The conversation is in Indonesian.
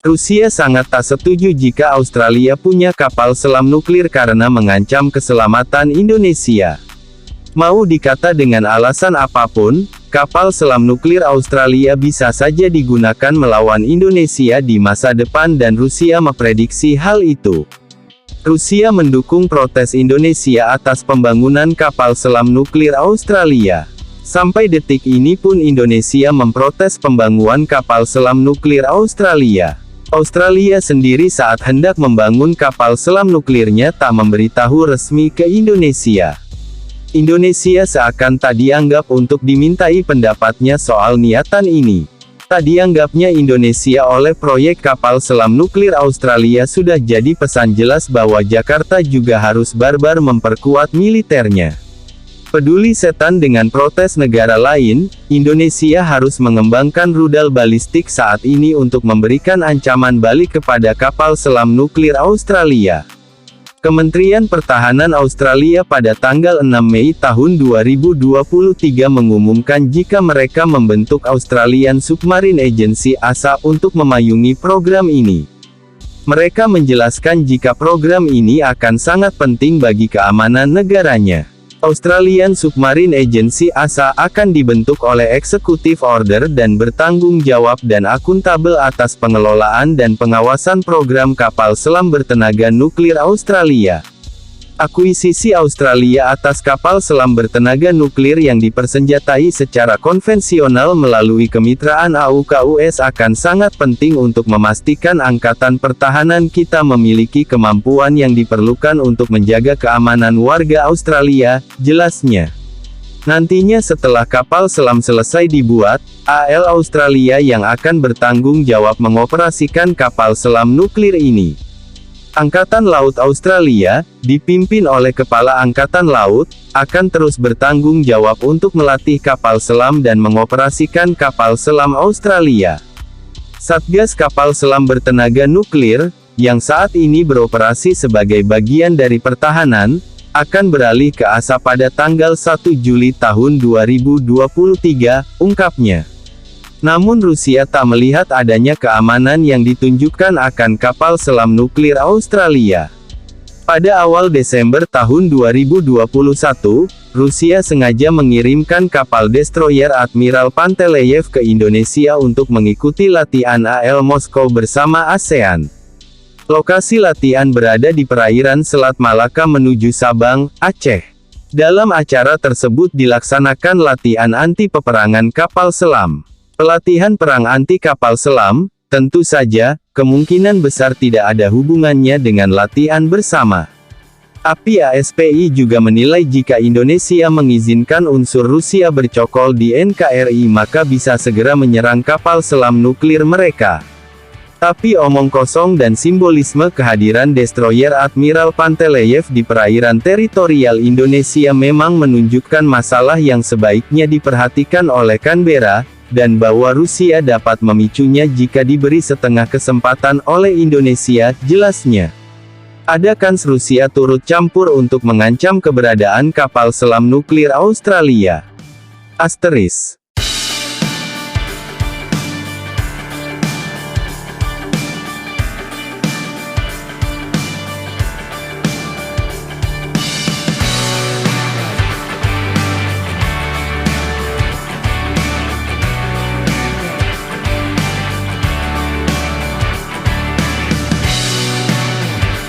Rusia sangat tak setuju jika Australia punya kapal selam nuklir karena mengancam keselamatan Indonesia. Mau dikata dengan alasan apapun, kapal selam nuklir Australia bisa saja digunakan melawan Indonesia di masa depan dan Rusia memprediksi hal itu. Rusia mendukung protes Indonesia atas pembangunan kapal selam nuklir Australia. Sampai detik ini pun Indonesia memprotes pembangunan kapal selam nuklir Australia. Australia sendiri saat hendak membangun kapal selam nuklirnya tak memberitahu resmi ke Indonesia. Indonesia seakan tak dianggap untuk dimintai pendapatnya soal niatan ini. Tak dianggapnya Indonesia oleh proyek kapal selam nuklir Australia sudah jadi pesan jelas bahwa Jakarta juga harus barbar memperkuat militernya. Peduli setan dengan protes negara lain, Indonesia harus mengembangkan rudal balistik saat ini untuk memberikan ancaman balik kepada kapal selam nuklir Australia. Kementerian Pertahanan Australia pada tanggal 6 Mei tahun 2023 mengumumkan jika mereka membentuk Australian Submarine Agency (ASA) untuk memayungi program ini. Mereka menjelaskan jika program ini akan sangat penting bagi keamanan negaranya. Australian Submarine Agency (ASA) akan dibentuk oleh Executive Order dan bertanggung jawab dan akuntabel atas pengelolaan dan pengawasan program kapal selam bertenaga nuklir Australia. Akuisisi Australia atas kapal selam bertenaga nuklir yang dipersenjatai secara konvensional melalui kemitraan AUKUS akan sangat penting untuk memastikan Angkatan Pertahanan kita memiliki kemampuan yang diperlukan untuk menjaga keamanan warga Australia, jelasnya. Nantinya setelah kapal selam selesai dibuat, AL Australia yang akan bertanggung jawab mengoperasikan kapal selam nuklir ini. Angkatan Laut Australia, dipimpin oleh Kepala Angkatan Laut, akan terus bertanggung jawab untuk melatih kapal selam dan mengoperasikan kapal selam Australia. Satgas Kapal Selam Bertenaga Nuklir, yang saat ini beroperasi sebagai bagian dari pertahanan, akan beralih ke ASA pada tanggal 1 Juli tahun 2023, ungkapnya. Namun Rusia tak melihat adanya keamanan yang ditunjukkan akan kapal selam nuklir Australia. Pada awal Desember tahun 2021, Rusia sengaja mengirimkan kapal destroyer Admiral Panteleyev ke Indonesia untuk mengikuti latihan AL Moskow bersama ASEAN. Lokasi latihan berada di perairan Selat Malaka menuju Sabang, Aceh. Dalam acara tersebut dilaksanakan latihan anti peperangan kapal selam. Pelatihan perang anti kapal selam, tentu saja, kemungkinan besar tidak ada hubungannya dengan latihan bersama. API ASPI juga menilai jika Indonesia mengizinkan unsur Rusia bercokol di NKRI maka bisa segera menyerang kapal selam nuklir mereka. Tapi omong kosong dan simbolisme kehadiran destroyer Admiral Panteleyev di perairan teritorial Indonesia memang menunjukkan masalah yang sebaiknya diperhatikan oleh Canberra, dan bahwa Rusia dapat memicunya jika diberi setengah kesempatan oleh Indonesia, jelasnya. Ada kans Rusia turut campur untuk mengancam keberadaan kapal selam nuklir Australia. Asteris.